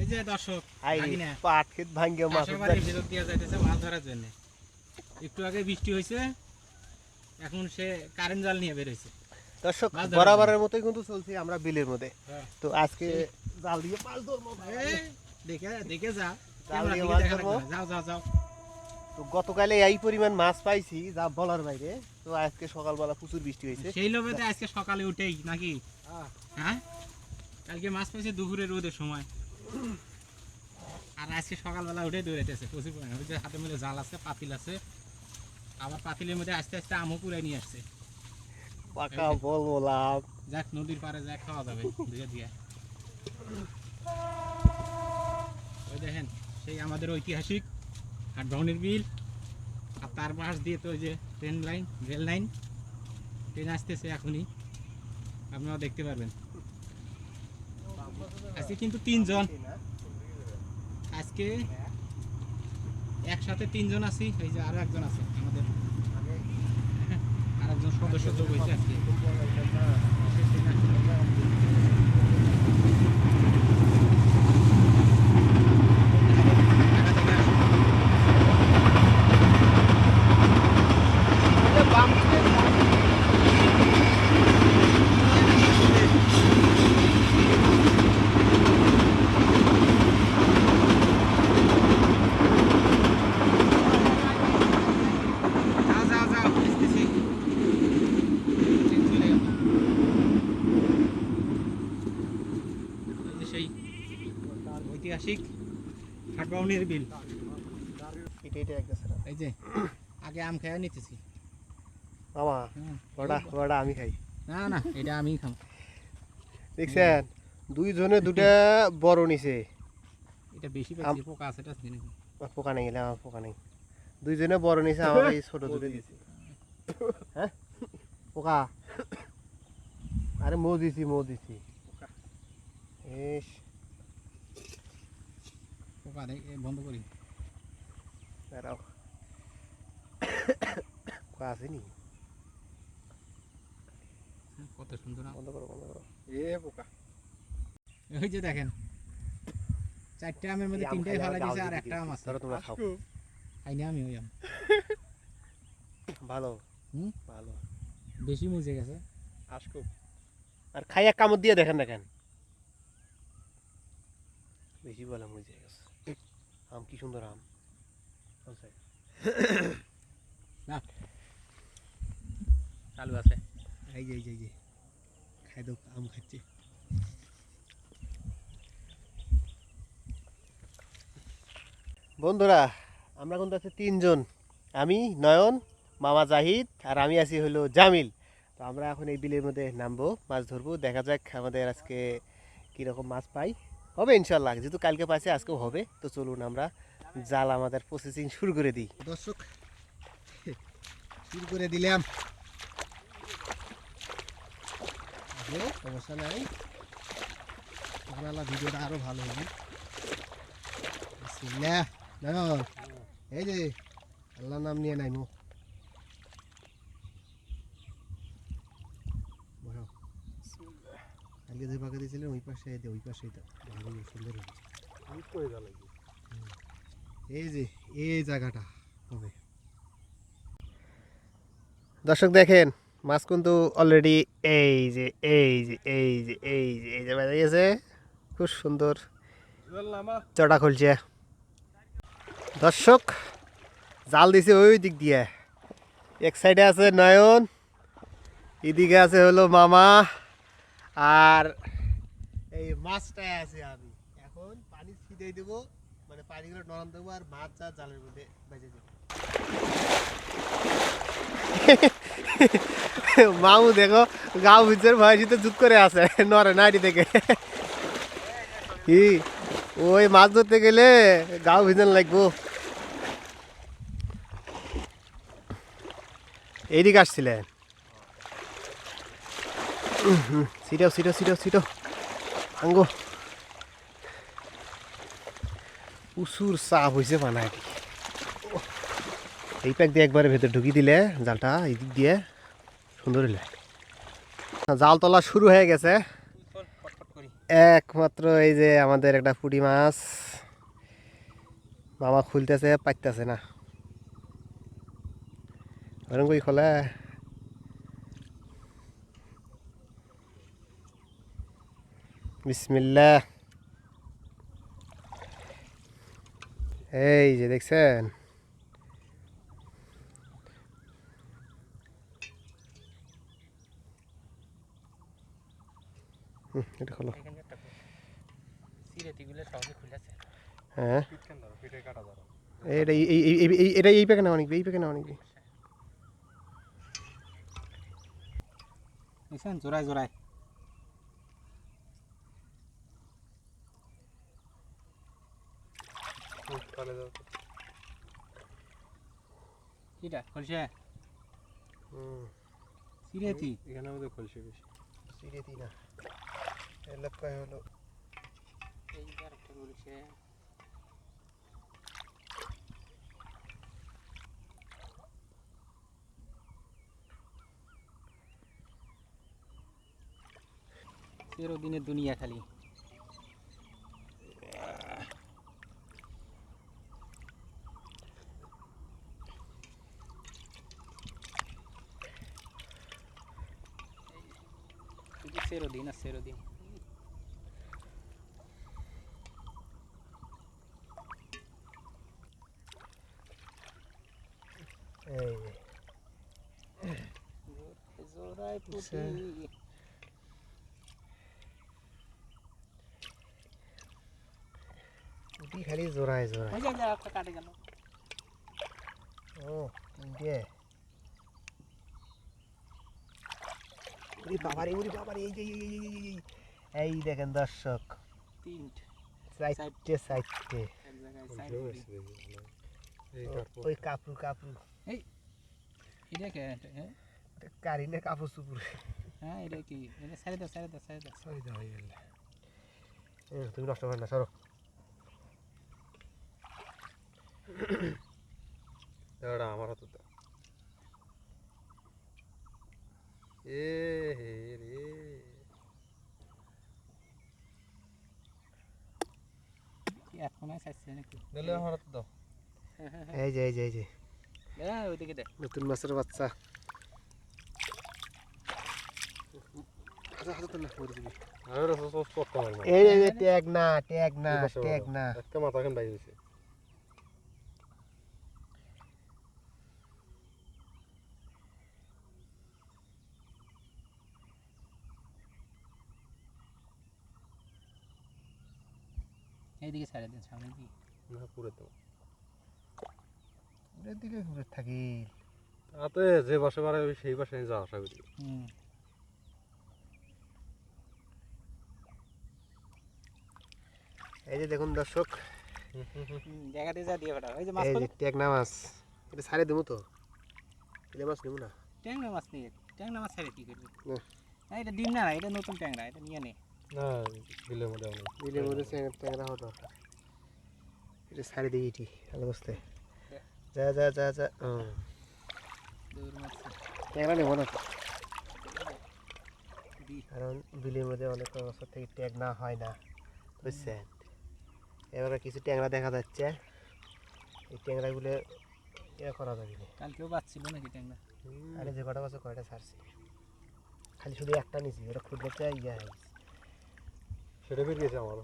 এই যে দর্শক পাট ক্ষেত ভাঙ্গে মাছ দিয়া যাইতেছে মাছ ধরার জন্য। একটু আগে বৃষ্টি হয়েছে, এখন সে কারেন্ট জাল নিয়ে বের হয়েছে। দর্শক বরাবরের মতোই কিন্তু চলছে আমরা বিলের মধ্যে। তো আজকে জাল দিয়ে মাছ ধরবো। দেখে দেখে যা যাও যাও যাও। তো গতকালে এই পরিমাণ মাছ পাইছি যা বলার বাইরে। তো আজকে সকালবেলা প্রচুর বৃষ্টি হয়েছে, সেই লোভেতে আজকে সকালে উঠেই নাকি হ্যাঁ কালকে মাছ পাইছে দুপুরে রোদের সময়, আর আজকে সকালবেলা উঠে দৌড়াইতেছে প্রচুর পরিমাণে। ওই যে হাতে মিলে জাল আছে, পাতিল আছে, আবার পাতিলের মধ্যে আস্তে আস্তে আমও কুড়াই নিয়ে আসছে। পাকা বললাম যাক নদীর পাড়ে যা খাওয়া যাবে ধুয়ে দিয়ে। ওই দেখেন সেই আমাদের ঐতিহাসিক হাটবাউনির বিল, আর তার পাশ দিয়ে তো ওই যে train line, rail line, train আসতেছে এখনই, আপনারা দেখতে পারবেন। আজকে কিন্তু তিনজন, আজকে একসাথে তিনজন আছি। এই যে আরো একজন আছে আমাদের, আরেকজন সদস্য যোগ হয়েছে আজকে। ঐতিহাসিক হাটবাউনির বিল। এই যে আগে আম খাইয়া নিতেছি মামা, বড়া আমি খাই না না, এটা আমি খাম। দেখছেন দুইজনে দুটা বড় নিছে। এটা বেশি পাইছি, পোকা আছে এটা দিনে। পোকা নেই গেলে আমার পোকা নেই, দুইজনে বড় নিছে, আমার এই ছোট দুটো দিছে। হ্যাঁ পোকা, আরে মো দিছি এস পোকা বন্ধ করি। দাঁড়াও, পোকা আসেনি, কত সুন্দর বন্ধ করো। এ পোকা, ওই যে দেখেন চারটে আমের মধ্যে তিনটাই ফেলা দিয়েছে, আর একটা আম আছে। তোমরা খাও, খাইনি আমি ওই আম। ভালো ভালো, বেশি মুজে গেছে আর খাইয়া কামড় দিয়ে দেখেন দেখেন, বেশি বলে মুজে গেছে। আম কি সুন্দর আম, না চালু আছে। এই যে খাই দাও, আম খাচ্ছে। বন্ধুরা আমরা কিন্তু আছি তিনজন, আমি নয়ন, মামা জাহিদ, আর আমি আছি হলো জামিল। তো আমরা এখন এই বিলের মধ্যে নামবো, মাছ ধরবো। দেখা যাক আমাদের আজকে কীরকম মাছ পাই, হবে ইনশাল্লাহ। যেহেতু কালকে পাইছে আজকেও হবে। তো চলুন আমরা জাল আমাদের প্রসেসিং শুরু করে দিই। দর্শক শুরু করে দিলাম, সমস্যা নাই, ভিডিওটা আরো ভালো হবে। এই যে আল্লাহ নাম নিয়ে নাইমো, কালকে যে পাকা দিয়েছিলেন ওই পাশে, ওই পাশেই তো ভালো সুন্দর হয়েছে। এই যে এই জায়গাটা হবে। দর্শক দেখেন মাছ কিন্তু অলরেডি এই যে বেড়ে গেছে, খুব সুন্দর চটা খুলছে। দর্শক জাল দিছে ওই দিক দিয়ে, এক সাইডে আছে নয়ন, এদিকে আছে হলো মামা, আর এই মাছটাই আছে আমি। এখন পানি ছিটিয়ে দেবো, মানে পানিগুলো নরম দেবো, আর মাছ যা জালের মধ্যে বেজে দেবো। মামু দেখো গাও ভিজের ভয়সিতে জুত করে আছে, নরে নাইটি থেকে। কি ওই মাছ ধরতে গেলে গাও ভিজন লাগবো। এইদিকে আসছিলেন, ছিটাও আঙ্গো, প্রচুর চাপ হয়েছে বানায়। এই প্যাক দিয়ে একবারে ভেতর ঢুকিয়ে দিলে জালটা এই দিক দিয়ে সুন্দর হলে। জাল তোলা শুরু হয়ে গেছে, একমাত্র এই যে আমাদের একটা পুঁটি মাছ মামা খুলতেছে পাইতেছে না ওরকম কই খোলা বিসমিল্লাহ এই যে দেখছেন এটা খোলো হ্যাঁ এটা এটা এই প্যাকে নেওয়া নিবি এই প্যাকে নেওয়া নিবি দেখছেন জোড়ায় জোড়ায় কিটা খলসে সিরেতি এখানে আমাদের খলসে বেশি সিরিয়াতি না এর লক্ষ্য হলো এই আরেকটা বলছে তেরো দিনের দুনিয়া খালি তেরো দিন আর 13 দিন এই যে জোড়ায় পুটি পুঁটি খালি জোড়ায় জোড়ায় ওই যে একটা কাটে গেল ও তিনটে উরি বাবারে এই যে এই দেখেন দর্শক তিনটে চারটে চারটে এক জায়গায় সাইড ওই কাপড় কাপড় এটা কে হ্যাঁ কারিনে কাপড় চুপুর হ্যাঁ এটা কি এটা ছেড়ে দাও ছেড়ে দাও ছেড়ে দাও সরি দাও হয়ে গেল তুমি নষ্ট করে না সরো এটা আমার হাতে দাও এ হে রে কি এখন আসছে নাকি দিলে আমার হাতে দাও এই যে এই যে এই যে হ্যাঁ ওইদিকে দে নতুন মাছের বাচ্চা হাতে না করে দিবি আর সব করতে পারবো এই যে ট্যাগ না ট্যাগ না ট্যাগ না একটা মাথা খান বাইরে হইছে এইদিকে ছেড়ে দিন সামনে দিকে না পুরো তো এর দিকে ঘুরে থাকি তাতে যে বাসে বাড়ে সেই বাসে যা আশা করি এই যে দেখুন দর্শক জায়গাতে যা দিয়ে ফেটা ওই যে মাছ এই কত যে ট্যাগনা মাছ এটা ছাড়ে দেবো তো এলে মাছ নেবো না ট্যাংরা মাছ নিয়ে ট্যাংরা মাছ ছেড়ে কি করবি না। না এটা ডিম না এটা নতুন ট্যাংরা এটা নিয়ে নে না বিলের মধ্যে অনেক বিলের মধ্যে ট্যাংরা হওয়া দরকার এটা ছাড়ে দিই এটি ভালো বসতে যা যা যা যা দৌড় মাছ ট্যাংরা নেবো না দি কারণ বিলের মধ্যে অনেক বছর থেকে ট্যাগ না হয় না বুঝছেন এবারে কিছু ট্যাংরা দেখা যাচ্ছে এই ট্যাংরাগুলো ইয়ে করা যাবে না কালকেও বাচ্ছিল নাকি ট্যাংরা আরে যে কটা বছর কয়টা ছাড়ছি খালি শুধু একটা নিছি ওটা খুঁজতে ইয়ে সেটা বের গেছে আমার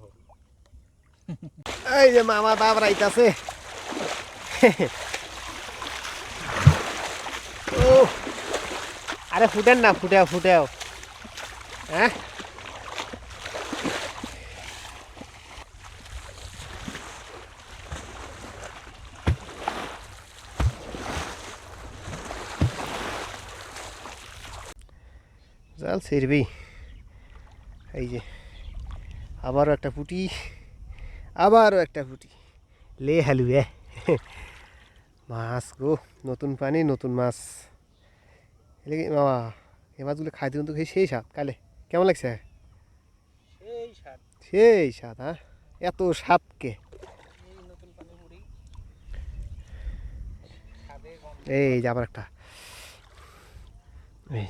এই যে মামা বাপ রাইতাছে ও আরে ফুটেন না ফুটেও ফুটেও হ্যাঁ জাল ছিড়বি এই যে আবারও একটা পুটি আবারও একটা পুটি লে হালুয়ে মাছ গো নতুন পানি নতুন মাছ এলে কি মামা এই মাছগুলো খাই দিন তো সেই স্বাদ কালে কেমন লাগছে সেই স্বাদ সেই স্বাদ হ্যাঁ এত স্বাদকে এই নতুন পানি মুড়ি খাবে গম এই যে আবার একটা এই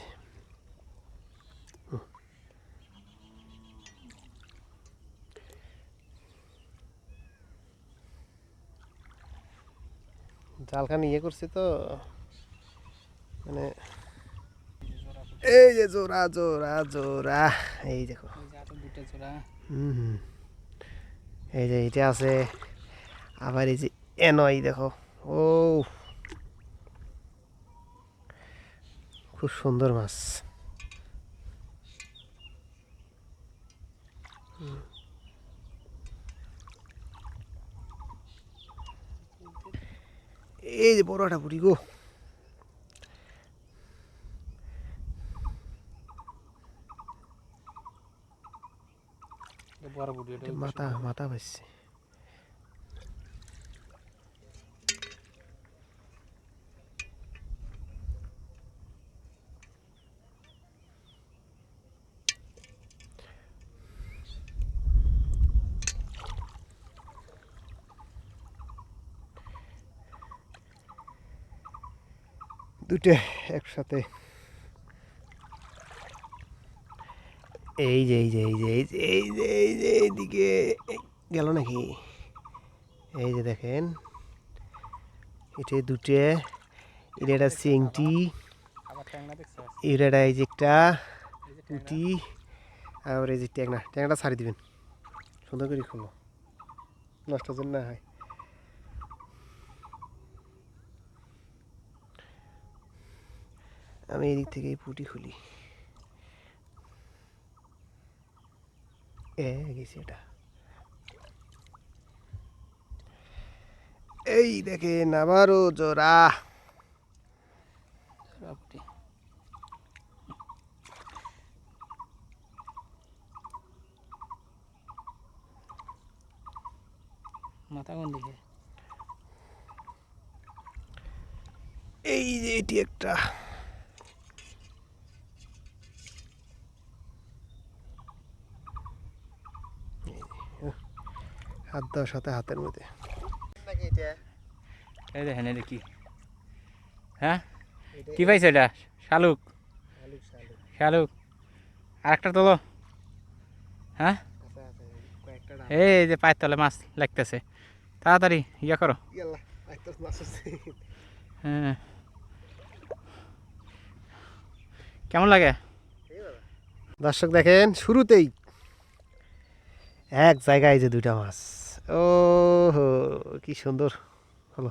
জালখানি ইয়ে করছে তো মানে এই যে জোড়া জোড়া জোড়া এই দেখো দুটা জোড়া হুম এই যে এটা আছে আবার এই যে এনই দেখো ও খুব সুন্দর মাছ এই যে বড়টা বুড়ি গো বড় বুড়ি এটা মাথা মাথা পাইছে দুটো একসাথে এই যে এই যে এই যে এই যে এই যে এই যে এইদিকে গেল নাকি এই যে দেখেন এটা দুটো এটা একটা চিংটি আবার ট্যাংরা দেখছো এটা এই যে একটা পুঁটি আর এই যে ট্যাংরা ট্যাংরাটা ছাড়ি দিবেন সুন্দর করে খোলো নষ্ট যেন না হয় আমি এদিক থেকে এই পুঁটি খুলি গেছি এটা এই দেখেন আবারও জোড়া বুড়ি মাথা কোন দিকে এই যে এটি একটা হাত দেওয়ার সাথে হাতের মধ্যে নাকি এটা এই দেখেন এটা কি হ্যাঁ কি পাইছো এটা শালুক শালুক শালুক শালুক আর একটা তোলো হ্যাঁ আছে আছে কয়েকটা এই যে পায়ের তলে মাছ লাগতেছে তাড়াতাড়ি ইয়া করো ইয়াল্লা আইতো মাছ আছে হ্যাঁ কেমন লাগে দর্শক দেখেন শুরুতেই এক জায়গায় যে দুইটা মাছ ও হো কি সুন্দর হলো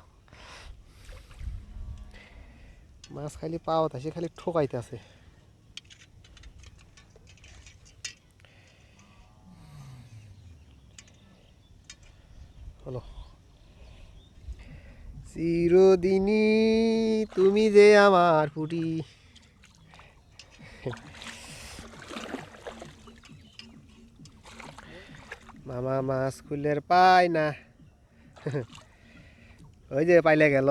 মাছ খালি পাওয়া থাকে খালি ঠোকাইতে আছে হলো চিরদিনই তুমি যে আমার ফুটি মামা মাছ খুলের পাই না ওই যে পাইলে গেল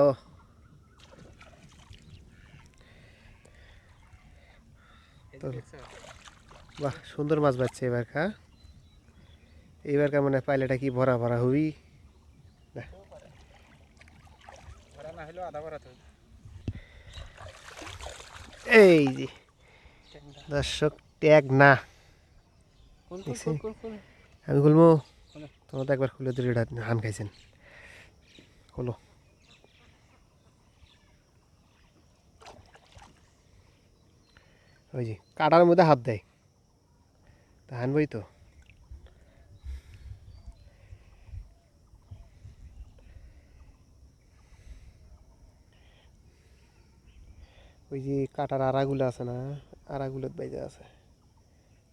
বাহ সুন্দর মাছ বাচ্ছে এবার খা এইবার কেমন পাইলেটা কি ভরা ভরা হবি এই যে দর্শক ট্যাগ না আমি বলবো তোমার তো একবার খুলে দিলে হান খাইছেন হলো ওই যে কাটার মধ্যে হাত দেয় তা হানবই তো ওই যে কাটার আড়াগুলো আছে না আড়াগুলোর বাইজে আছে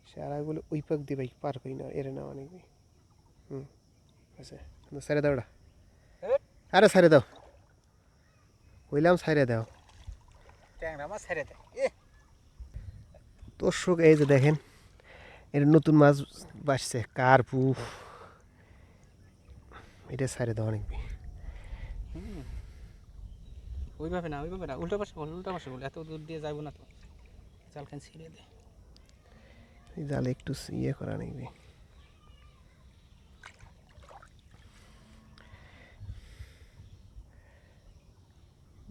সে আড়াগুলো ওই পাক দিয়ে ভাই পার করি না এরে না অনেক আচ্ছা সাইরে দাও ওটা আরে সাইরে দাও কইলাম সাইরে দাও ট্যাংরা মাছ ছেড়ে দেয় দর্শক এই যে দেখেন এটা নতুন মাছ বাসছে কার্পু এটা সাইরে দাও অনেক ওইভাবে না উল্টো পাশে বল এত দূর দিয়ে যাবো না তো জালখান ছিঁড়ে দে জালে একটু ইয়ে করা নেই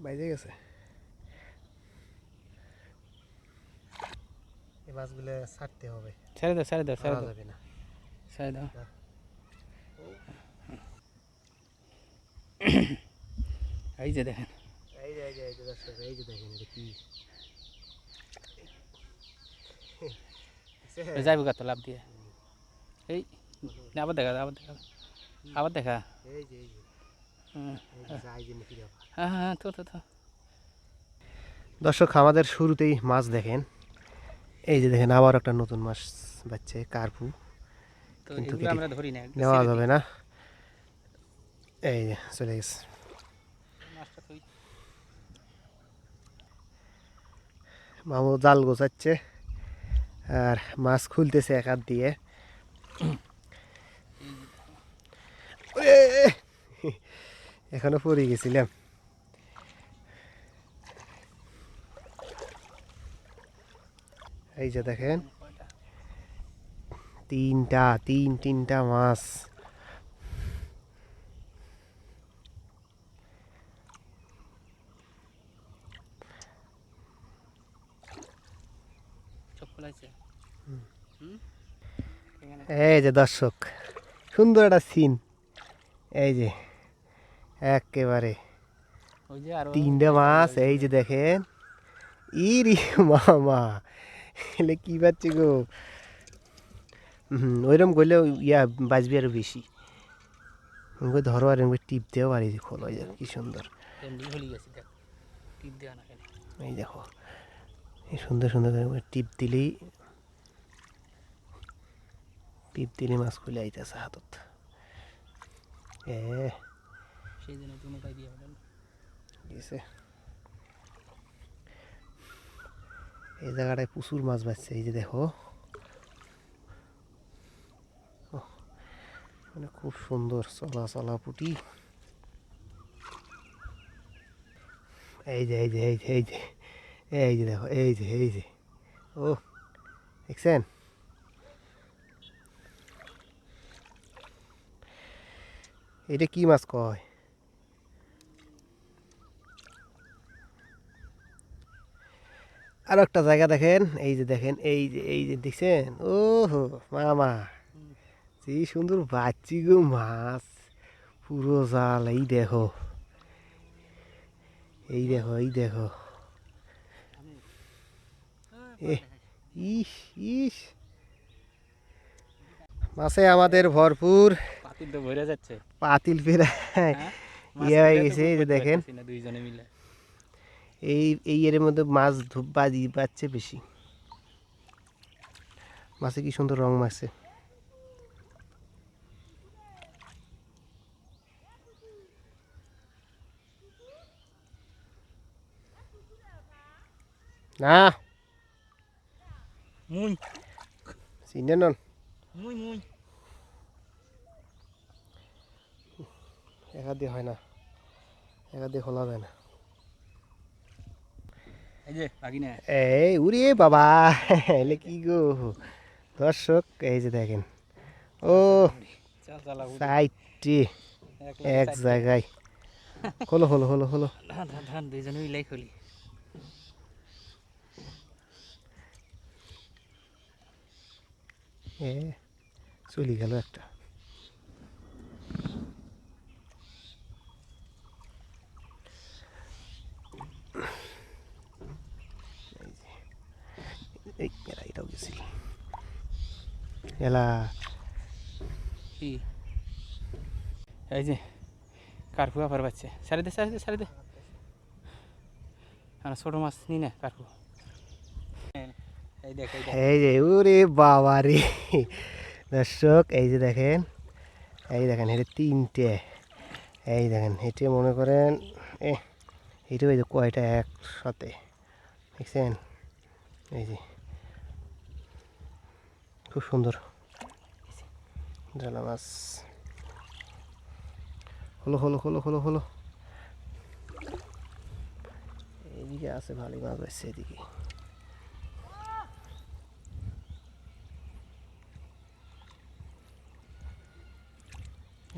বাইরে গেছে এই মাছগুলো ছাড়তে হবে ছেড়ে দাও ছাড়া যাবে না ছেড়ে দাও এই যে দেখেন এই যে দর্শক, এই যে দেখেন এটা কি যাইব কত লাভ দিয়ে এই আবার দেখা আবার দেখা এই যে যাই যে নাকি দেখো। হ্যাঁ হ্যাঁ তো দর্শক আমাদের শুরুতেই মাছ দেখেন, এই যে দেখেন আবার একটা নতুন মাছ বাচ্চে কার্পু, তো কিন্তু এগুলো আমরা ধরি না এগুলো নেওয়া ছেড়ে যাবে দিই। না। এই যে চলে গেছে। মাছটা তো মামু জাল গোছাচ্ছে আর মাছ খুলতেছে এক হাত দিয়ে। ওরে! এখনো পড়ে গেছিলাম। এই যে দেখেন তিনটা মাছ। চোখ খোলাইছে এই যে দর্শক সুন্দর একটা সিন, এই যে একেবারে ওই যে আরো তিনটা মাছ। এই যে দেখেন ইরি মামা, এলে কি পাচ্ছে গো। ওইরকম করলে ইয়া বাজবি আরো বেশি। ওই ধরো আর এমনি টিপ দেও আর এই যে খোলো, এই যে কি সুন্দর। এমনি হলি গেছে দেখ টিপ দেওয়া না কেন এই দেখো এই সুন্দর সুন্দর করে টিপ দিলেই মাছ খুলে আইতেছে হাতত। সেই জন্য তুমি তাই দিয়ে হলেন গেছে। এই জায়গাটায় প্রচুর মাছ বাজছে, এই যে দেখো মানে খুব সুন্দর চলা পুটি। এই যে দেখো এই যে ও দেখছেন, এটা কি মাছ কয়। আর একটা জায়গা দেখেন, এই যে দেখেন এই যে দেখছেন, ও হো মামা কি সুন্দর বাচ্চি গো মাছ, পুরো জাল। এই দেখো ইস ইস মাছে আমাদের ভরপুর, পাতিল তো ভরে যাচ্ছে পাতিল ফেরা হ্যাঁ ইয়ে হয়ে গেছে। এই যে দেখেন না দুইজনে মিলে এই এর মধ্যে মাছ বাজছে বেশি। মাছে কি সুন্দর রং মারছে। না মুই চিনে নন মুই একা দিয়ে হয় না, একা দিয়ে খোলা যায় না। এই যে লাগি না এই উরে বাবা, এলে কি গো দর্শক, এই যে দেখেন ও চাল চালা সাইডটি এক জায়গায়। হলো ধান দুইজনে মিলাই খুলি এ চলে গেল একটা। এই এটাও গেছিল এলা। কি এই যে কার্পু আবার বাচ্চে সারি দে আর ছোট মাছ নি না কার্পু এই দেখ এই যে ওরে বাবা রে দর্শক, এই যে দেখেন এটা তিনটে। এই দেখেন এটা মনে করেন এইটা এই যে কয়টা একসাথে দেখছেন, এই যে খুব সুন্দর জালা মাছ। হলো এইদিকে আছে ভালোই মাছ বাজছে এদিকে।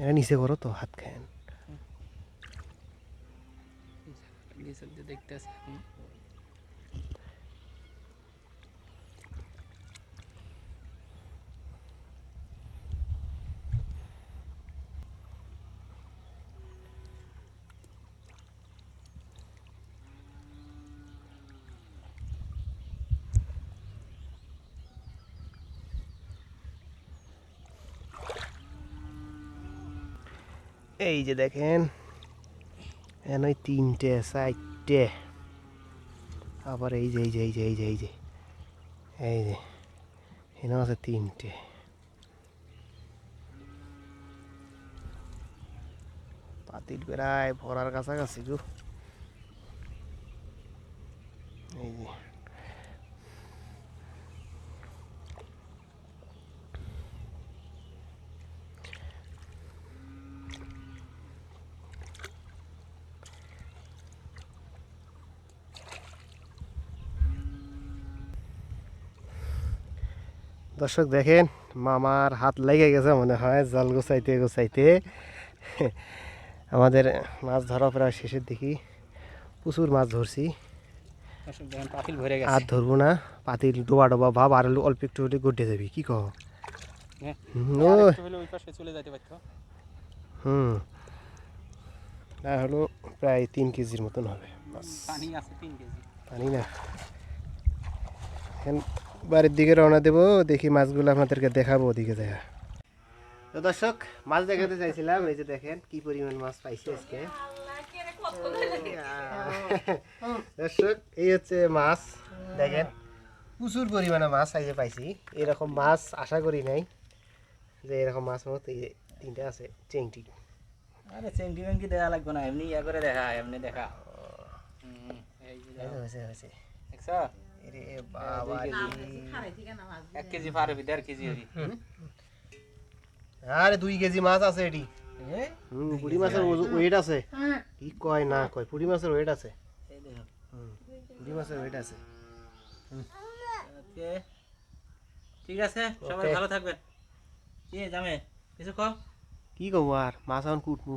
এরা নিচে করো তো হাত খায়েন। দেখতে আছে এই যে দেখেন এখানে 3টে 4টে, আবার এই যে এই যে এই যে এই যে এই যে এই যে এখানে আছে 3টে। পাতিল প্রায় ভরার কাছাকাছি গো। এই যে দর্শক দেখেন মামার হাত লেগে গেছে মনে হয় জাল গোছাইতে গোছাইতে। আমাদের মাছ ধরা প্রায় শেষের দিকে, প্রচুর মাছ ধরছি। দর্শক দেখেন পাতিল ভরে গেছে। আর ধরবো না, পাতিল ডোবা ডোবা ভাব, আর অল্প একটু হলে গড়ে যাবি কি কহ। হ্যাঁ, ও আরেকটু হলে ওই পাশে চলে যেতে পারতো। হুম, না হলো প্রায় 3 কেজির মতন হবে মাছ। পানি আছে 3 কেজি। পানি না, এখন বাড়ির দিকে রওনা দেবো, দেখি মাছগুলো আপনাদেরকে দেখাবো ওদিকে দেখা। তো দর্শক মাছ দেখাতে চাইছিলাম, এই যে দেখেন কি পরিমাণ মাছ পাইছি আজকে। দর্শক এই হচ্ছে মাছ, দেখেন প্রচুর পরিমাণে মাছ আইজে পাইছি। এরকম মাছ আশা করি নাই যে এরকম মাছ মতো এই 3টে আছে চেংটি। আরে চেংটি মেংটি দেয়া লাগবে না, এমনি ইয়া করে দেখা, এমনি দেখা। এই যে এই তো হয়েছে হয়েছে। দেখছো? এরে বাবা রে। 1 কেজি পারবি, 1.5 কেজি হবি। আরে 2 কেজি মাছ আছে এটি। পুঁটি মাছের ওয়েট আছে, কি কয় না কয়, পুঁটি মাছের ওয়েট আছে। এই দেখো। পুঁটি মাছের ওয়েট আছে। ওকে, ঠিক আছে, সবাই Okay. ভালো থাকবেন। কি জামে কিছু কও? কি কব আর, মাছ এখন কুটবো।